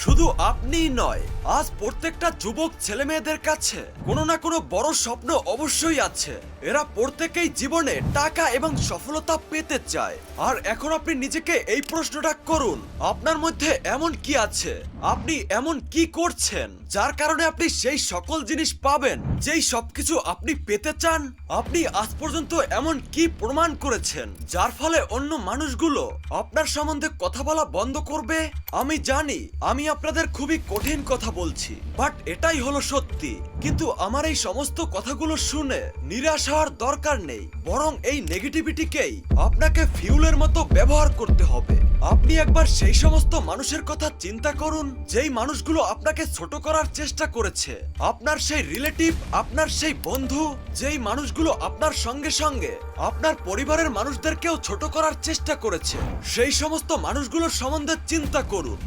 শুধু আপনিই নয়, আজ প্রত্যেকটা যুবক ছেলে মেয়েদের কাছে কোনো না কোনো বড় স্বপ্ন অবশ্যই আছে। এরা প্রত্যেকেই জীবনে টাকা এবং সফলতা পেতে চায়। আর এখন আপনি নিজেকে এই প্রশ্নটা করুন, আপনার মধ্যে এমন কি আছে, আপনি এমন কি করছেন যার কারণে আপনি সেই সকল জিনিস পাবেন যেই সবকিছু আপনি পেতে চান। আপনি আজ পর্যন্ত এমন কি প্রমাণ করেছেন যার ফলে অন্য মানুষগুলো আপনার সম্বন্ধে কথা বলা বন্ধ করবে? আমি জানি আমি আপনাদের খুবই কঠিন কথা বলছি, বাট এটাই হলো সত্যি। কিন্তু আমার এই সমস্ত কথাগুলো শুনে নিরাশ হওয়ার দরকার নেই, বরং এই নেগেটিভিটিকেই আপনাকে ফিউলের মতো ব্যবহার করতে হবে। আপনি একবার সেই সমস্ত মানুষের কথা চিন্তা করুন যেই মানুষগুলো আপনাকে ছোট করার চেষ্টা করেছে, আপনার সেই রিলেটিভ, আপনার সেই বন্ধু, যেই মানুষগুলো আপনার সঙ্গে সঙ্গে আপনার পরিবারের মানুষদেরকেও ছোট করার চেষ্টা করেছে। সেই সমস্ত মানুষগুলোর সম্বন্ধে চিন্তা করুন।